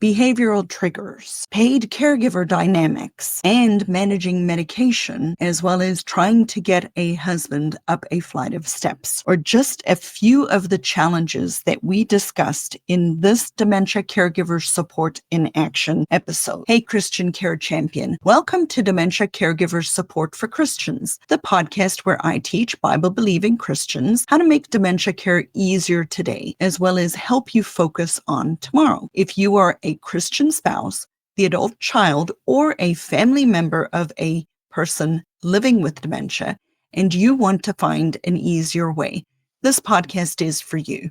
behavioral triggers, paid caregiver dynamics, and managing medication, as well as trying to get a husband up a flight of steps, are just a few of the challenges that we discussed in this Dementia Caregiver Support in Action episode. Hey, Christian Care Champion. Welcome to Dementia Caregiver Support for Christians, the podcast where I teach Bible-believing Christians how to make dementia care easier today, as well as help you focus on tomorrow. If you are a Christian spouse, the adult child, or a family member of a person living with dementia, and you want to find an easier way, this podcast is for you.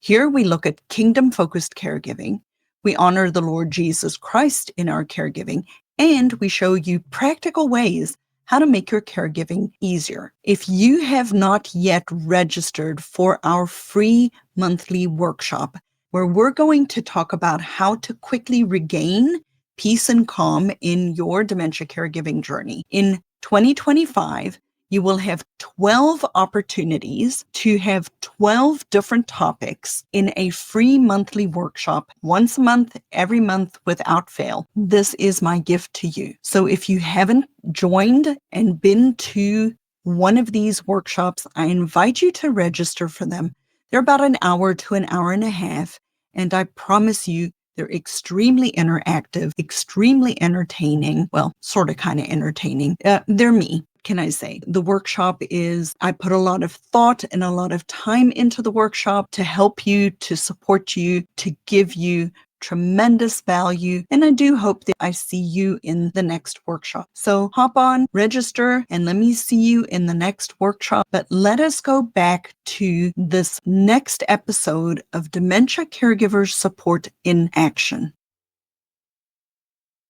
Here we look at kingdom-focused caregiving, we honor the Lord Jesus Christ in our caregiving, and we show you practical ways how to make your caregiving easier. If you have not yet registered for our free monthly workshop, where we're going to talk about how to quickly regain peace and calm in your dementia caregiving journey. In 2025, you will have 12 opportunities to have 12 different topics in a free monthly workshop, once a month, every month, without fail. This is my gift to you. So if you haven't joined and been to one of these workshops, I invite you to register for them. They're about an hour to an hour and a half, and I promise you, they're extremely interactive, extremely entertaining. Well, sort of kind of entertaining. They're me. Can I say? The workshop is, I put a lot of thought and a lot of time into the workshop to help you, to support you, to give you tremendous value. And I do hope that I see you in the next workshop. So hop on, register, and let me see you in the next workshop. But let us go back to this next episode of Dementia Caregivers Support in Action.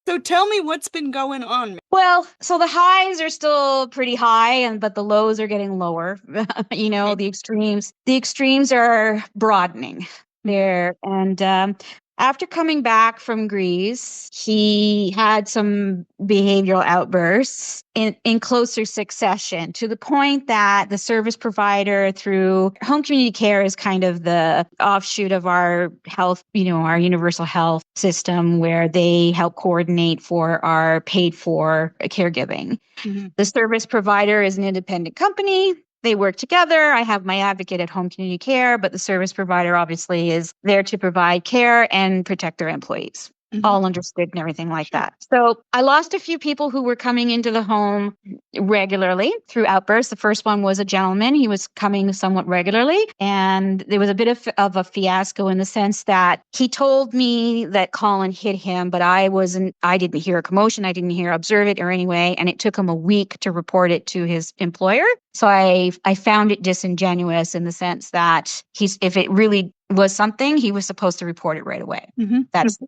So tell me what's been going on. Well, so the highs are still pretty high, but the lows are getting lower. The extremes are broadening there. And after coming back from Greece, he had some behavioral outbursts in closer succession, to the point that the service provider through home community care is kind of the offshoot of our health, our universal health system, where they help coordinate for our paid for caregiving. Mm-hmm. The service provider is an independent company. They work together. I have my advocate at home community care, but the service provider obviously is there to provide care and protect their employees. Mm-hmm. All understood and everything like that. So I lost a few people who were coming into the home regularly through outbursts. The first one was a gentleman. He was coming somewhat regularly. And there was a bit of a fiasco in the sense that he told me that Colin hit him, but I didn't hear a commotion. I didn't observe it or anyway. And it took him a week to report it to his employer. So I found it disingenuous in the sense that if it really was something, he was supposed to report it right away. Mm-hmm.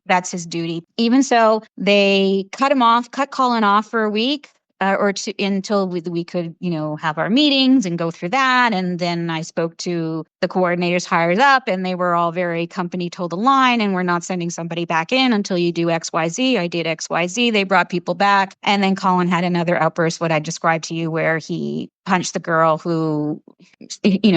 That's his duty. Even so, they cut Colin off for a week or two until we could, have our meetings and go through that. And then I spoke to the coordinators higher up, and they were all very company told the line, and we're not sending somebody back in until you do XYZ. I did XYZ. They brought people back. And then Colin had another outburst, what I described to you, where he punched the girl who,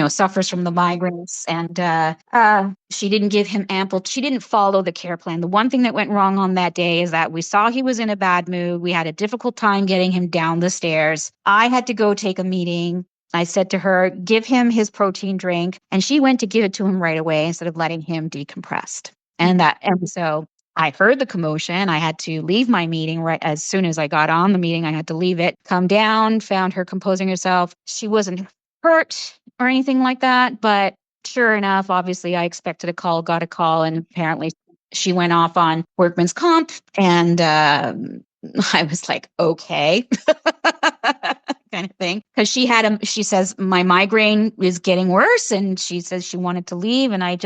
suffers from the migraines. And she didn't give him she didn't follow the care plan. The one thing that went wrong on that day is that we saw he was in a bad mood. We had a difficult time getting him down the stairs. I had to go take a meeting. I said to her, give him his protein drink. And she went to give it to him right away instead of letting him decompress. And so I heard the commotion. I had to leave my meeting right as soon as I got on the meeting. I had to leave it, come down, found her composing herself. She wasn't hurt or anything like that. But sure enough, obviously, I expected got a call, and apparently she went off on workman's comp. And I was like, okay. Kind of thing. Because she says, my migraine is getting worse. And she says she wanted to leave. And I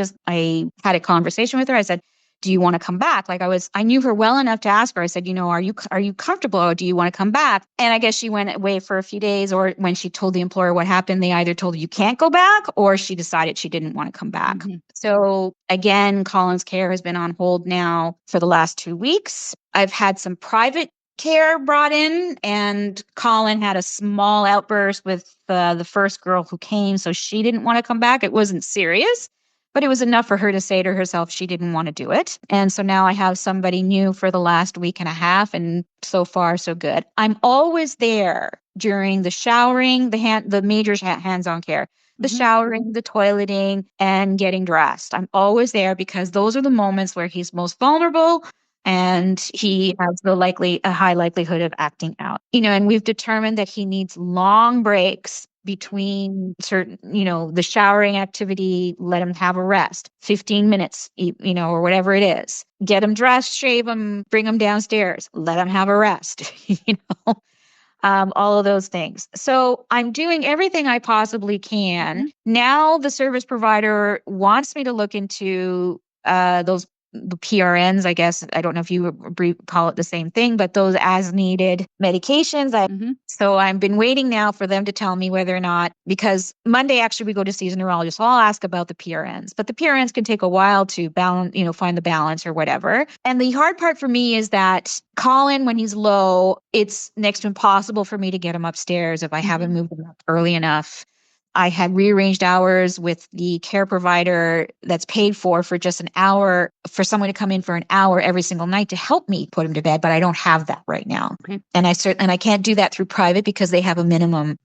had a conversation with her. I said, do you want to come back? I knew her well enough to ask her. I said, are you comfortable, or do you want to come back? And I guess she went away for a few days, or when she told the employer what happened, they either told her you can't go back, or she decided she didn't want to come back. Mm-hmm. So again, Colin's care has been on hold now for the last 2 weeks. I've had some private care brought in, and Colin had a small outburst with the first girl who came, so she didn't want to come back. It wasn't serious, but it was enough for her to say to herself she didn't want to do it. And so now I have somebody new for the last week and a half, and so far so good. I'm always there during the showering, the major hands-on care, the showering, the toileting, and getting dressed. I'm always there because those are the moments where he's most vulnerable and he has a high likelihood of acting out. And we've determined that he needs long breaks between certain, the showering activity, let him have a rest, 15 minutes, or whatever it is. Get him dressed, shave him, bring him downstairs, let him have a rest, all of those things. So I'm doing everything I possibly can. Now the service provider wants me to look into the PRNs, I guess. I don't know if you call it the same thing, but those as needed medications. So I've been waiting now for them to tell me whether or not, because Monday actually we go to see a neurologist. So I'll ask about the PRNs, but the PRNs can take a while to balance, find the balance or whatever. And the hard part for me is that Colin, when he's low, it's next to impossible for me to get him upstairs if I haven't moved him up early enough. I had rearranged hours with the care provider that's paid for just an hour, for someone to come in for an hour every single night to help me put him to bed, but I don't have that right now. And I can't do that through private because they have a minimum,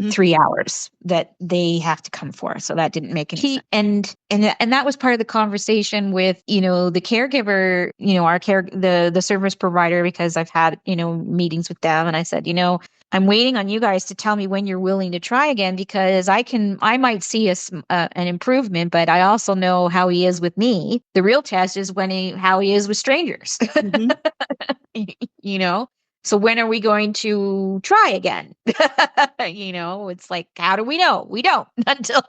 3 hours that they have to come for. So that didn't make any sense. And that was part of the conversation with, the caregiver, the service provider, because I've had, meetings with them, and I said, I'm waiting on you guys to tell me when you're willing to try again, because I might see an improvement, but I also know how he is with me. The real test is how he is with strangers, So when are we going to try again? It's like, how do we know? We don't until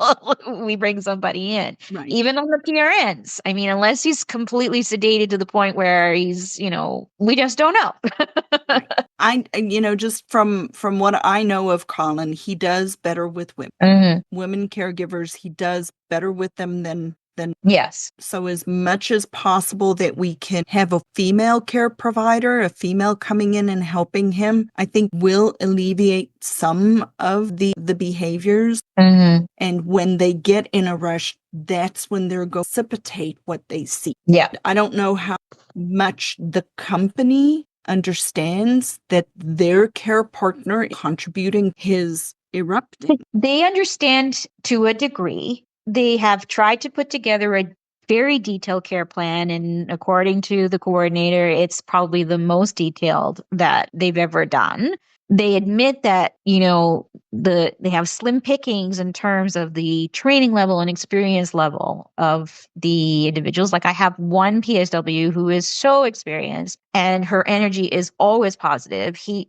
we bring somebody in. Right. Even on the PRNs. I mean, unless he's completely sedated to the point where he's, we just don't know. Right. Just from what I know of Colin, he does better with women. Women caregivers, he does better with them than yes. So as much as possible that we can have a female care provider, a female coming in and helping him, I think will alleviate some of the behaviors. And when they get in a rush, that's when they're going to precipitate what they see. Yeah. I don't know how much the company understands that their care partner is contributing his erupting. They understand to a degree. They have tried to put together a very detailed care plan, and according to the coordinator, it's probably the most detailed that they've ever done. They admit that, they have slim pickings in terms of the training level and experience level of the individuals. Like I have one PSW who is so experienced and her energy is always positive. She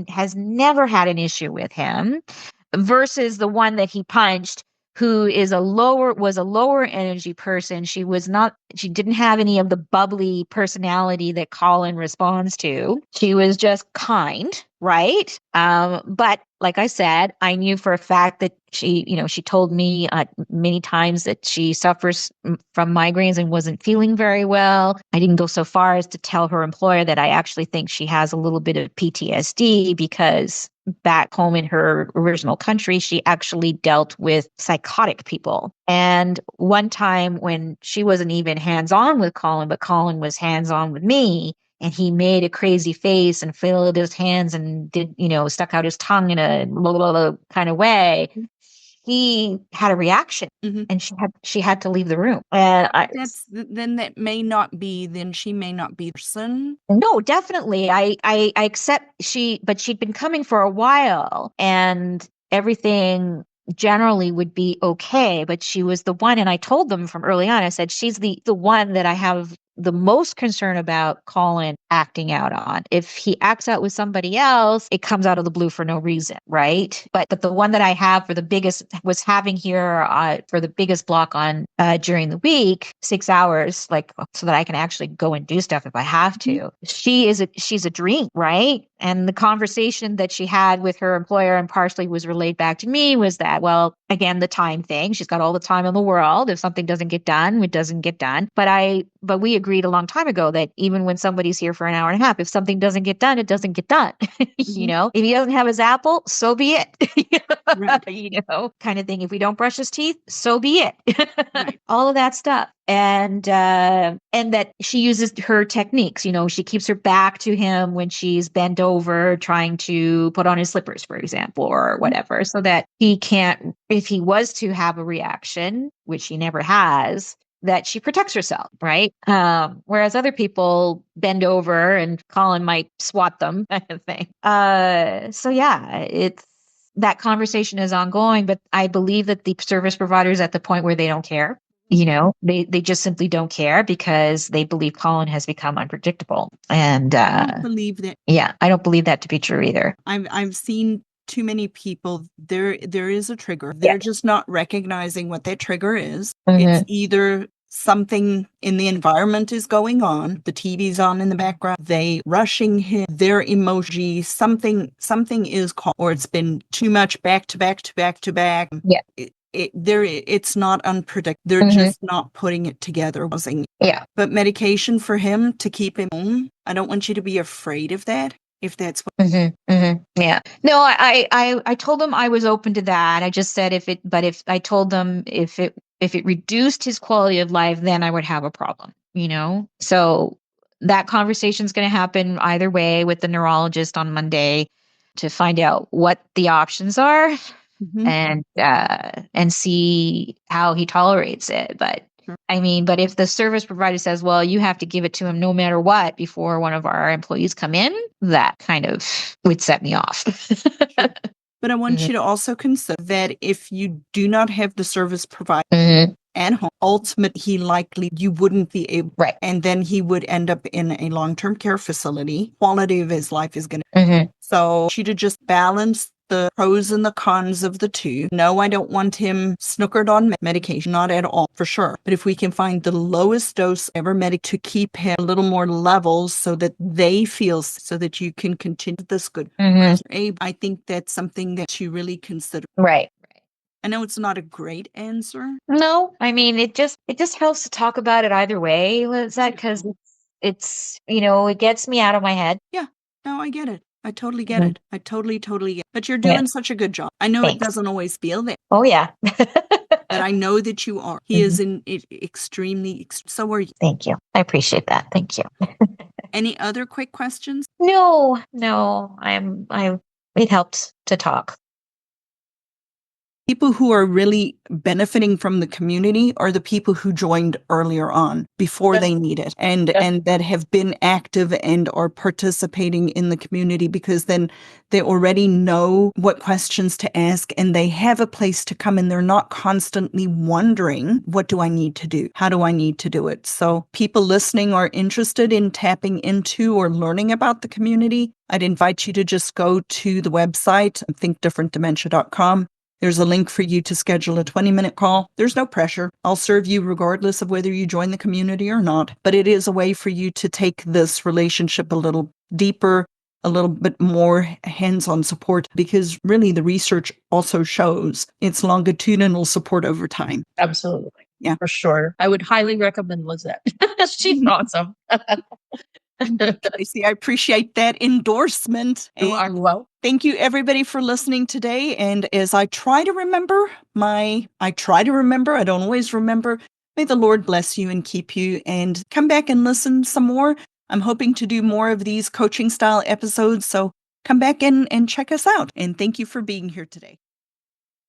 has never had an issue with him, versus the one that he punched, who was a lower energy person. She didn't have any of the bubbly personality that Colin responds to. She was just kind, right? But like I said, I knew for a fact that she told me many times that she suffers from migraines and wasn't feeling very well. I didn't go so far as to tell her employer that I actually think she has a little bit of PTSD, because back home in her original country, she actually dealt with psychotic people. And one time when she wasn't even hands-on with Colin, but Colin was hands-on with me, and he made a crazy face and filled his hands and did, stuck out his tongue in a blah, blah, blah kind of way, he had a reaction, and she had to leave the room. And she may not be the person. No, definitely. I accept but she'd been coming for a while, and everything generally would be okay, but she was the one, and I told them from early on, I said, she's the one that I have the most concern about Colin acting out on. If he acts out with somebody else, it comes out of the blue for no reason, right? But the one that I have was having here for the biggest block on during the week, 6 hours, like so that I can actually go and do stuff if I have to. She's a dream, right? And the conversation that she had with her employer, and partially was relayed back to me, was that, well, again, the time thing. She's got all the time in the world. If something doesn't get done, it doesn't get done. But we agreed a long time ago that even when somebody's here for an hour and a half, if something doesn't get done, it doesn't get done. If he doesn't have his apple, so be it. Right. Kind of thing. If we don't brush his teeth, so be it. Right. All of that stuff. And that she uses her techniques. She keeps her back to him when she's bent over trying to put on his slippers, for example, or whatever, so that he can't, if he was to have a reaction, which he never has, that she protects herself, right? Whereas other people bend over and Colin might swat them, kind of thing. So yeah, it's that conversation is ongoing, but I believe that the service provider is at the point where they don't care. They just simply don't care because they believe Colin has become unpredictable. And I don't believe that. yeah, I don't believe that to be true either. I've seen too many people. There is a trigger. They're just not recognizing what that trigger is. It's either something in the environment is going on, the TV's on in the background, they rushing him, their emoji, something is called, or it's been too much back to back to back to back. Yeah. It's not unpredictable. They're just not putting it together. Yeah. But medication for him to keep him home, I don't want you to be afraid of that. If that's what. Yeah. No, I told them I was open to that. I just said if I told them if it reduced his quality of life, then I would have a problem, So that conversation is going to happen either way with the neurologist on Monday to find out what the options are and see how he tolerates it. But but if the service provider says, well, you have to give it to him no matter what before one of our employees come in, that kind of would set me off. Sure. But I want you to also consider that if you do not have the service provider at home, ultimately, you wouldn't be able, right. And then he would end up in a long-term care facility. Quality of his life is going to. So she to just balance the pros and the cons of the two. No, I don't want him snookered on medication, not at all, for sure. But if we can find the lowest dose ever to keep him a little more levels so that they feel, so that you can continue this good. Abe, I think that's something that you really consider. Right. I know it's not a great answer. No, it just helps to talk about it either way. Is that because it's it gets me out of my head. Yeah, no, I get it. I totally get it. I totally get it. But you're doing such a good job. I know it doesn't always feel that. Oh, yeah. But I know that you are. He is extremely, so are you. Thank you. I appreciate that. Thank you. Any other quick questions? No. It helped to talk. People who are really benefiting from the community are the people who joined earlier on before they need it and that have been active and are participating in the community, because then they already know what questions to ask and they have a place to come and they're not constantly wondering, what do I need to do? How do I need to do it? So people listening are interested in tapping into or learning about the community. I'd invite you to just go to the website, thinkdifferentdementia.com. There's a link for you to schedule a 20-minute call. There's no pressure. I'll serve you regardless of whether you join the community or not. But it is a way for you to take this relationship a little deeper, a little bit more hands-on support, because really the research also shows it's longitudinal support over time. Absolutely. Yeah. For sure. I would highly recommend Lizette. She's awesome. Tracy, I appreciate that endorsement. You are welcome. Thank you, everybody, for listening today. And as I try to remember, I don't always remember. May the Lord bless you and keep you, and come back and listen some more. I'm hoping to do more of these coaching style episodes. So come back in and check us out. And thank you for being here today.